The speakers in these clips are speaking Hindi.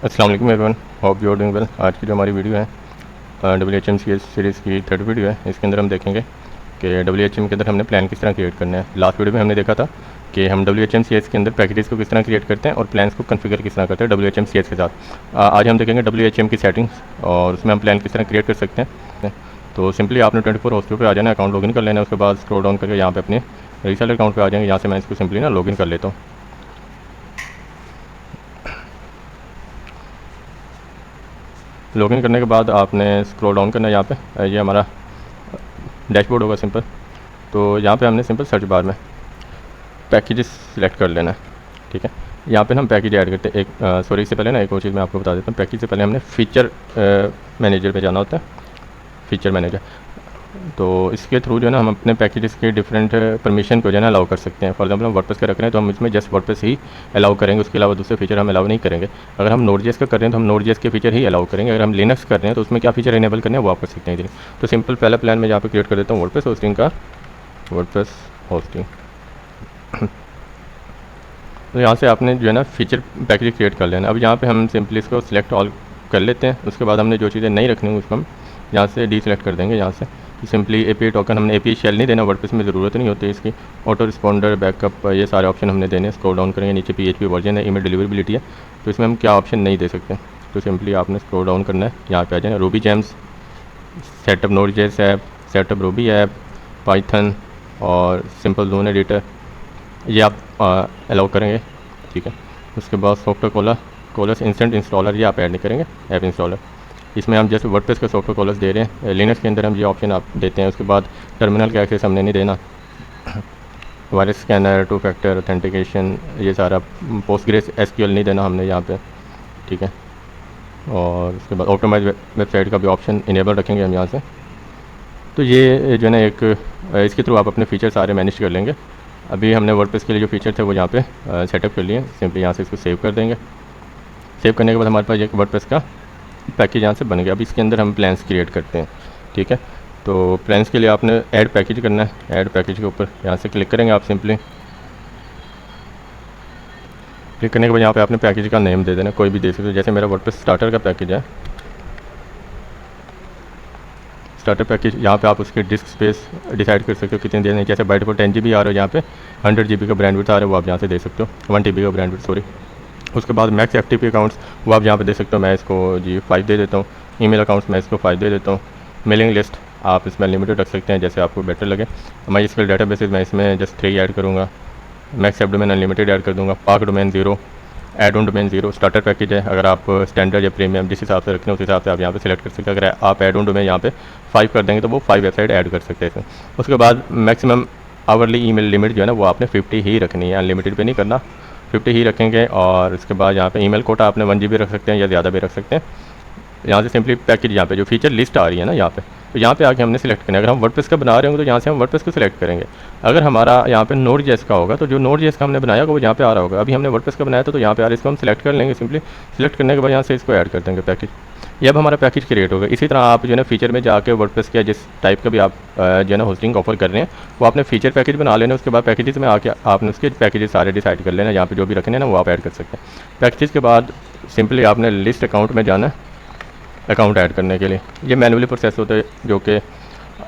अस्सलाम वालेकुम everyone, hope you are doing well. आज की जो हमारी वीडियो है WHM सीरीज़ की थर्ड वीडियो है। इसके अंदर हम देखेंगे कि WHM के अंदर हमने प्लान किस तरह क्रिएट करना है। लास्ट वीडियो में हमने देखा था कि हम WHM के अंदर पैकेजेस को किस तरह क्रिएट करते हैं और प्लान्स को कॉन्फ़िगर किस तरह करते हैं WHM के साथ। आज हम देखेंगे WHM की सेटिंग्स और उसमें हम प्लान किस तरह क्रिएट कर सकते हैं। तो सिंपली आपने 24 हॉस्पिटल पर आ जाना, अकाउंट लॉगिन कर लेना, उसके बाद स्क्रॉल डाउन करके यहाँ पे अपने रीसेलर अकाउंट पे आ जाएंगे। यहाँ से मैं इसको सिंपली ना लॉगिन कर लेता हूँ। लॉगिन करने के बाद आपने स्क्रॉल डाउन करना है। यहाँ पे ये हमारा डैशबोर्ड होगा सिंपल। तो यहाँ पे हमने सिंपल सर्च बार में पैकेजेस सिलेक्ट कर लेना है, ठीक है। यहाँ पे हम पैकेज ऐड करते हैं। एक सॉरी, इससे पहले ना एक और चीज़ मैं आपको बता देता हूँ। पैकेज से पहले हमने फीचर मैनेजर पे जाना होता है, फीचर मैनेजर। तो इसके थ्रू जो है ना हम अपने पैकेजेस के डिफरेंट परमिशन को जो है ना अलाउ कर सकते हैं। फॉर एग्जांपल हम वर्डप्रेस का रख रहे हैं तो हम इसमें जस्ट वर्डप्रेस ही अलाउ करेंगे, उसके अलावा दूसरे फीचर हम अलाउ नहीं करेंगे। अगर हम नोड.जेएस का कर रहे हैं तो हम नोड.जेएस के फीचर ही अलाउ करेंगे। अगर हम लिनक्स कर रहे हैं तो उसमें क्या फीचर इनेबल करने हैं वो आप कर सकते हैं। तो सिंपल पहला प्लान मैं यहाँ पर क्रिएट कर देता हूँ वर्डप्रेस होस्टिंग का, वर्डप्रेस होस्टिंग। तो यहाँ से आपने जो है ना फीचर पैकेज क्रिएट कर लेना। अब यहाँ पे हम सिंपली इसको सिलेक्ट ऑल कर लेते हैं। उसके बाद हमने जो चीज़ें नहीं रखनी है उसको हम यहाँ से डीसेलेक्ट कर देंगे। यहाँ से सिंपली एपीआई टोकन, हमने एपीआई शेल नहीं देना, वर्डप्रेस में ज़रूरत नहीं होती इसकी। ऑटो रिस्पॉन्डर, बैकअप, ये सारे ऑप्शन हमने देने। स्क्रॉल डाउन करेंगे, नीचे PHP वर्जन है, ईमेल डिलीवरेबिलिटी है, तो इसमें हम क्या ऑप्शन नहीं दे सकते। तो सिंपली आपने स्क्रॉल डाउन करना है, यहाँ पे आ जाए Ruby gems, setup Node JS app, setup Ruby app, Python और सिंपल ज़ोन एडिटर, ये आप अलाउ करेंगे, ठीक है। उसके बाद सॉफ्टवेयर कॉलर्स इंस्टेंट इंस्टॉलर, ये आप ऐड नहीं करेंगे, ऐप इंस्टॉलर। इसमें हम जैसे वर्डप्रेस का सॉफ्टवेयर कॉलर्स दे रहे हैं, लिनक्स के अंदर हम ये ऑप्शन आप देते हैं। उसके बाद टर्मिनल का एक्सेस हमने नहीं देना, वायरस स्कैनर, 2 फैक्टर ऑथेंटिकेशन, ये सारा, पोस्टग्रेस SQL नहीं देना हमने यहाँ पे, ठीक है। और उसके बाद ऑटोमाइज वेबसाइट का भी ऑप्शन इनेबल रखेंगे हम यहाँ से। तो ये जो है ना एक इसके थ्रू आप अपने फीचर सारे मैनेज कर लेंगे। अभी हमने वर्डप्रेस के लिए जो फीचर थे वो यहाँ पे सेटअप कर लिए। सिंपली यहाँ से इसको सेव कर देंगे। सेव करने के बाद हमारे पास एक वर्डप्रेस का पैकेज यहाँ से बन गया। अब इसके अंदर हम प्लान्स क्रिएट करते हैं, ठीक है। तो प्लान्स के लिए आपने ऐड पैकेज करना है। ऐड पैकेज के ऊपर यहाँ से क्लिक करेंगे आप। सिंपली क्लिक करने के बाद यहाँ पे आपने पैकेज का नेम दे देना, कोई भी दे सकते हो। जैसे मेरा वर्डप्रेस स्टार्टर का पैकेज है, स्टार्टर पैकेज, यहाँ पे आप उसके डिस्क स्पेस डिसाइड कर सकते हो कितने देना है। जैसे बाय डिफ़ॉल्ट 10 GB आ रहा है, यहाँ पे 100 GB का ब्रांडविड्थ आ रहा है, वो आप यहाँ से दे सकते हो, 1 TB का ब्रांडविड्थ, सॉरी। उसके बाद मैक्स FTP अकाउंट्स, वो आप यहाँ पे दे सकते हो। मैं इसको जी 5 दे देता हूँ। ईमेल अकाउंट्स मैं इसको 5 दे देता हूँ। मेलिंग लिस्ट आप इसमें लिमिटेड रख सकते हैं, जैसे आपको बेटर लगे। माई स्किल डेटाबेसेस मैं इसमें जस्ट 3 ऐड करूँगा। Max sub domain unlimited add कर दूँगा। Park domain 0, add on domain 0। Starter package है, अगर आप स्टैंडर्ड या प्रीमियम जिस हिसाब से रखना है उस हिसाब से आप यहाँ पे सिलेक्ट कर सकते हैं। अगर आप एड ऑन डोमेन यहाँ पे 5 कर देंगे तो वो 5 वेबसाइट ऐड कर सकते हैं इसमें। उसके बाद मैक्सिमम आवरली ईमेल लिमिट जो है ना वो आपने 50 ही रखनी है, अनलिमिटेड पे नहीं करना, 50 ही रखेंगे। और उसके बाद यहाँ पे ईमेल कोटा आपने 1 GB रख सकते हैं या ज़्यादा भी रख सकते हैं। यहाँ से सिंपली पैकेज, यहाँ पे जो फीचर लिस्ट आ रही है ना यहाँ पे, तो यहाँ पे आके हमने सिलेक्ट करना है। अगर हम वर्डप्रेस का बना रहे होंगे तो यहाँ से हम वर्डप्रेस को सिलेक्ट करेंगे। अगर हमारा यहाँ पे नोड.जेएस का होगा तो जो नोड.जेएस का हमने बनाया होगा वो यहाँ पे आ रहा होगा। अभी हमने वर्डप्रेस का बनाया था तो यहाँ पे आ रहा है, इसको हम सिलेक्ट कर लेंगे। सिंपली सिलेक्ट करने के बाद यहाँ से इसको ऐड कर देंगे पैकेज। ये अब हमारा पैकेज क्रिएट होगा। इसी तरह आप जो है ना फीचर में जाके वर्डप्रेस के जिस टाइप का भी आप जो है ना होस्टिंग ऑफर कर रहे हैं वो आपने फीचर पैकेज बना लेना। उसके बाद पैकेजेस में आके आपने उसके पैकेजेस सारे डिसाइड कर लेना, यहाँ पे जो भी रखने हैं ना वो आप ऐड कर सकते हैं। पैकेजेस के बाद सिंपली आपने लिस्ट अकाउंट में जाना है अकाउंट ऐड करने के लिए। ये मैनुअली प्रोसेस होता है जो कि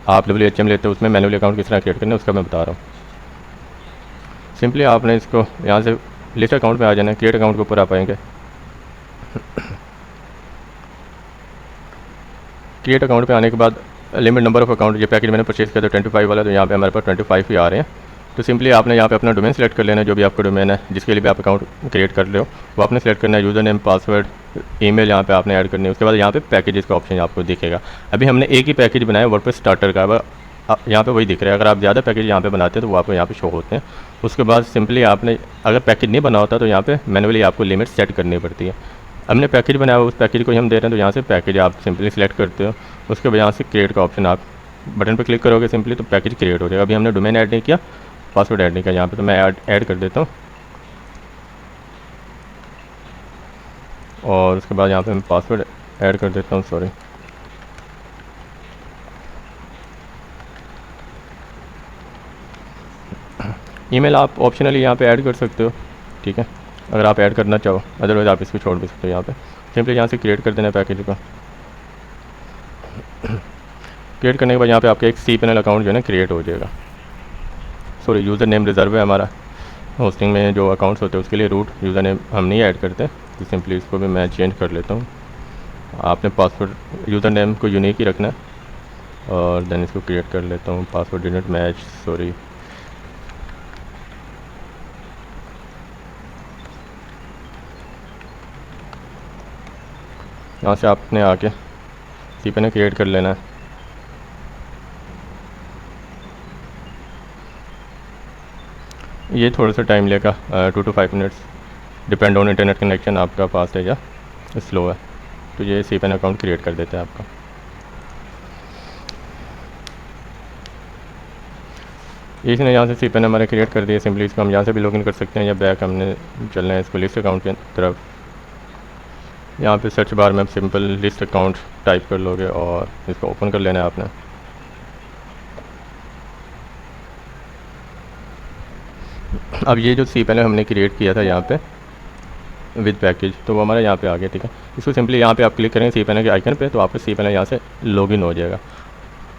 आप WHM लेते हो, उसमें मैनुअली अकाउंट किस तरह क्रिएट करना है उसका मैं बता रहा हूँ। सिंपली आपने इसको यहाँ से लिस्ट अकाउंट में आ जाना है। क्रिएट अकाउंट के ऊपर आप आएंगे। क्रिएट अकाउंट पे आने के बाद लिमिट नंबर ऑफ अकाउंट, ये पैकेज मैंने परचेज किया था 25 वाला, तो यहाँ पे हमारे पास 25 ही आ रहे हैं। तो सिंपली आपने यहाँ पे अपना डोमेन सेलेक्ट कर लेना है, जो भी आपका डोमेन है जिसके लिए भी आप अकाउंट क्रिएट कर रहे हो वो आपने सेलेक्ट करना है। यूज़र नेम, पासवर्ड, ईमेल यहाँ पे आपने ऐड करनी है। उसके बाद यहाँ पे पैकेजेस का ऑप्शन आपको दिखेगा। अभी हमने एक ही पैकेज बनाया वर्डप्रेस स्टार्टर का, यहाँ पे वही दिख रहा है। अगर आप ज़्यादा पैकेज यहाँ पे बनाते हैं तो वो आपको यहाँ पे शो होते हैं। उसके बाद सिंपली आपने अगर पैकेज नहीं बना होता तो यहाँ पे मैनुअली आपको लिमिट सेट करनी पड़ती है। हमने पैकेज बनाया उस पैकेज को हम दे रहे हैं तो यहाँ से पैकेज आप सिंपली सेलेक्ट करते हो। उसके बाद यहाँ से क्रिएट का ऑप्शन आप बटन पर क्लिक करोगे सिंपली तो पैकेज क्रिएट हो जाएगा। अभी हमने डोमेन ऐड नहीं किया, पासवर्ड ऐड नहीं किया यहाँ पे, तो मैं ऐड कर देता हूँ। और उसके बाद यहाँ पे मैं पासवर्ड ऐड कर देता हूँ, सॉरी। ईमेल आप ऑप्शनली यहाँ पे ऐड कर सकते हो, ठीक है। अगर आप ऐड करना चाहो, अदरवाइज़ आप इसको छोड़ भी सकते हो। यहाँ पे सिंपली यहाँ से क्रिएट कर देना पैकेज को। क्रिएट करने के बाद यहाँ पे आपका एक cPanel अकाउंट जो है ना क्रिएट हो जाएगा। सॉरी, यूज़र नेम रिजर्व है हमारा। होस्टिंग में जो अकाउंट्स होते हैं उसके लिए रूट यूज़र नेम हम नहीं ऐड करते, तो सिंपली इसको भी मैं चेंज कर लेता हूँ। आपने पासवर्ड यूज़र नेम को यूनिक ही रखना है, और देन इसको क्रिएट कर लेता हूँ। Password didn't match, sorry. यहाँ से आपने आके cPanel क्रिएट कर लेना है। ये थोड़ा सा टाइम लेगा, 2 to 5 minutes, depend on internet connection आपका फास्ट है या स्लो है। तो ये cPanel अकाउंट क्रिएट कर देता है आपका। इसने यहाँ से cPanel हमारे क्रिएट कर दिया। सिंपली इसको हम यहाँ से भी लॉगिन कर सकते हैं, या बैक हमने चलना है इसको लिस्ट अकाउंट की तरफ। यहाँ पे सर्च बार में आप सिंपल लिस्ट अकाउंट टाइप कर लोगे और इसको ओपन कर लेना है आपने। अब ये जो cPanel हमने क्रिएट किया था यहाँ पे विद पैकेज, तो वो हमारा यहाँ पे आ गया, ठीक है। इसको सिंपली यहाँ पे आप क्लिक करेंगे cPanel के आइकन पे, तो आपका cPanel यहाँ से लॉगिन हो जाएगा।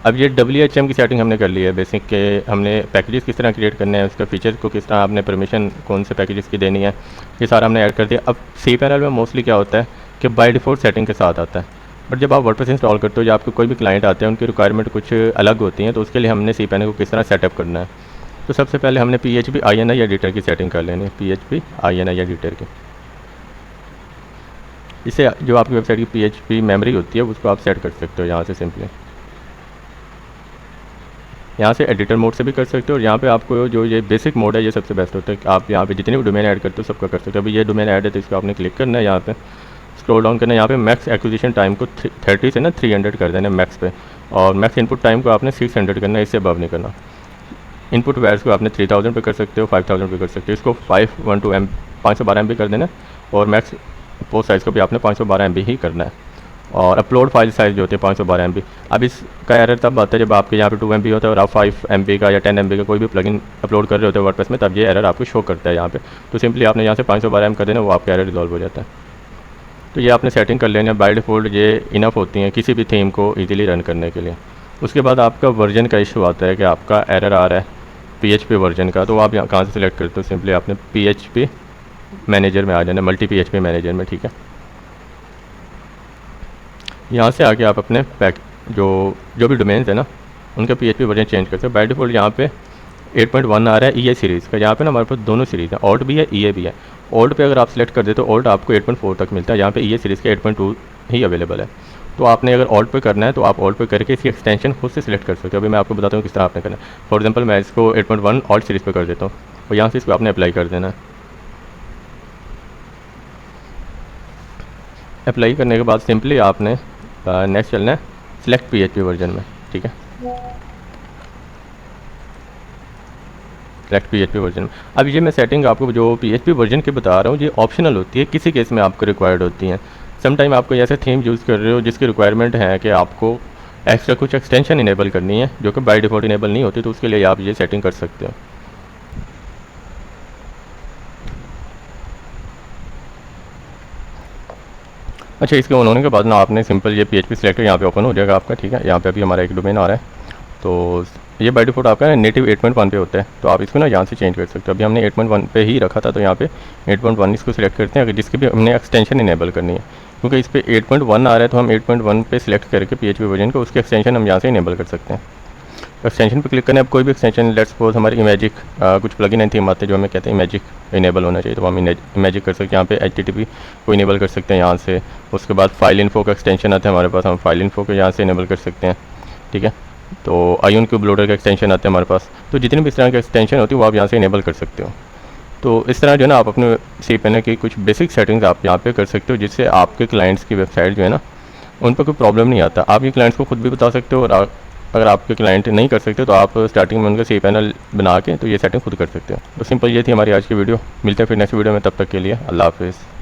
अब ये WHM की सेटिंग हमने कर ली है बेसिक के, हमने पैकेजेस किस तरह क्रिएट करने हैं, उसका फीचर को किस तरह आपने परमिशन कौन से पैकेजेस की देनी है, ये सारा हमने ऐड कर दिया। अब cPanel में मोस्टली क्या होता है कि बाय डिफ़ॉल्ट सेटिंग के साथ आता है, बट जब आप वर्डप्रेस इंस्टॉल करते हो या आपके कोई भी क्लाइंट आते हैं उनकी रिक्वायरमेंट कुछ अलग होती हैं, तो उसके लिए हमने cPanel को किस तरह सेटअप करना है। तो सबसे पहले हमने PHP INI एडिटर की सेटिंग कर लेनी है, PHP INI एडिटर की। इससे जो आपकी वेबसाइट की PHP मेमोरी होती है उसको आप सेट कर सकते हो यहाँ से सिंपली। यहाँ से एडिटर मोड से भी कर सकते हो, और यहाँ पे आपको जो ये बेसिक मोड है ये सबसे बेस्ट होता है कि आप यहाँ पे जितने भी डोमेन ऐड करते हो सबका कर सकते हो। अभी ये डोमेन ऐड है तो इसको आपने क्लिक करना है, यहाँ पे स्क्रॉल डाउन करना है, यहाँ पे मैक्स एक्विजिशन टाइम को 30 से ना 300 कर देना है मैक्स पे, और मैक्स इनपुट टाइम को आपने 600 करना है, इससे अबव नहीं करना। इनपुट वैल्यूज़ को आपने 3000 पे कर सकते हो, 5000 पे कर सकते हो। इसको 512 MB कर देना है, और मैक्स पोस्ट साइज़ को भी आपने 512 MB ही करना है, और अपलोड फाइल साइज़ जो होती है 512 MB। अब इसका एरर तब आता है जब आपके यहाँ पे 2 MB होता है और आप 5 MB का या 10 MB का कोई भी प्लगइन अपलोड कर रहे होते हैं वर्डप्रेस में, तब ये एरर आपको शो करता है यहाँ पे। तो सिंपली आपने यहाँ से 512 MB कर देना, वो आपका एरर रिजॉल्व हो जाता है। तो ये आपने सेटिंग कर लेना है, बाय डिफ़ॉल्ट ये इनफ होती हैं किसी भी थीम को ईजिली रन करने के लिए। उसके बाद आपका वर्जन का इशू आता है कि आपका एरर आ रहा है PHP वर्जन का, तो आप यहाँ कहाँ से सिलेक्ट करते हो, सिंपली आपने PHP मैनेजर में आ जाना, मल्टी PHP मैनेजर में, ठीक है। यहाँ से आके आप अपने जो भी डोमेन्स है ना उनका PHP वर्जन चेंज करते हो। बाय डिफ़ॉल्ट यहाँ पे 8.1 आ रहा है EA सीरीज़ का। यहाँ पे ना हमारे पास दोनों सीरीज़ है, ऑल्ट भी है EA भी है। ऑल्ट पे अगर आप सिलेक्ट कर दे तो ऑल्ट आपको 8.4 तक मिलता है, यहाँ पे EA सीरीज़ का 8.2 ही अवेलेबल है। तो आपने अगर ऑल्ट पे करना है तो आप ऑल्ट पे करके इसकी एक्सटेंशन खुद से सिलेक्ट कर सकते हो। अभी मैं आपको बताता हूँ किस तरह आपने करना है। फॉर एग्जांपल मैं इसको 8.1 ऑल्ट सीरीज़ पे कर देता हूँ, और यहाँ से इसको आपने अप्लाई कर देना है। अप्लाई करने के बाद सिंपली आपने नेक्स्ट चलना है सिलेक्ट PHP वर्जन में, ठीक है। सिलेक्ट PHP वर्जन में। अब ये मैं सेटिंग आपको जो PHP वर्जन की बता रहा हूँ ये ऑप्शनल होती है, किसी केस में आपको रिक्वायर्ड होती हैं। समटाइम आपको ऐसे थीम यूज़ कर रहे हो जिसकी रिक्वायरमेंट है कि आपको एक्स्ट्रा कुछ एक्सटेंशन इनेबल करनी है जो कि बाय डिफ़ॉल्ट इनेबल नहीं होती, तो उसके लिए आप ये सेटिंग कर सकते हो। अच्छा, इसके ऑन होने के बाद ना आपने सिंपल ये PHP सिलेक्टर यहाँ पे ओपन हो जाएगा आपका, ठीक है। यहाँ पे अभी हमारा एक डोमेन आ रहा है, तो ये बाय डिफ़ॉल्ट आपका नेटिव 8.1 पे होता है, तो आप इसको ना यहाँ से चेंज कर सकते हो। अभी हमने 8.1 पे ही रखा था, तो यहाँ पे 8.1 इसको सिलेक्ट करते हैं। अगर जिसकी भी हमने एक्सटेंशन इनेबल करनी है, क्योंकि इस पर 8.1 आ रहा है, तो हम 8.1 पे सिलेक्ट करके PHP वर्जन को उसकी एक्सटेंशन हम यहाँ से इनेबल कर सकते हैं। एक्सटेंशन पे क्लिक करना है। अब कोई भी एक्सटेंशन, लेट्स सपोज हमारी इमेजिक कुछ प्लगइन एंड थीम आते हैं जो हमें कहते हैं इमेजिक इनेबल होना चाहिए, तो हम इमेजिक कर सकते हैं। यहाँ पे HTTP को इनेबल कर सकते हैं यहाँ से। उसके बाद फाइल इन्फो का एक्सटेंशन आता है हमारे पास, हम फाइल इन्फो को यहाँ से इनेबल कर सकते हैं, ठीक है। तो आयन क्यूब लोडर का एक्सटेंशन आता है हमारे पास। तो जितनी भी इस तरह की एक्सटेंशन होती है वो आप यहाँ से इनेबल कर सकते हो। तो इस तरह जो है ना आप अपने cPanel की कुछ बेसिक सेटिंग्स आप यहाँ पे कर सकते हो, जिससे आपके क्लाइंट्स की वेबसाइट जो है ना उन पर कोई प्रॉब्लम नहीं आता। आप ये क्लाइंट्स को खुद भी बता सकते हो, और अगर आपके क्लाइंट नहीं कर सकते तो आप स्टार्टिंग में उनका cPanel बना के तो ये सेटिंग खुद कर सकते हो। तो सिंपल ये थी हमारी आज की वीडियो। मिलते हैं फिर नेक्स्ट वीडियो में, तब तक के लिए अल्लाह हाफिज़।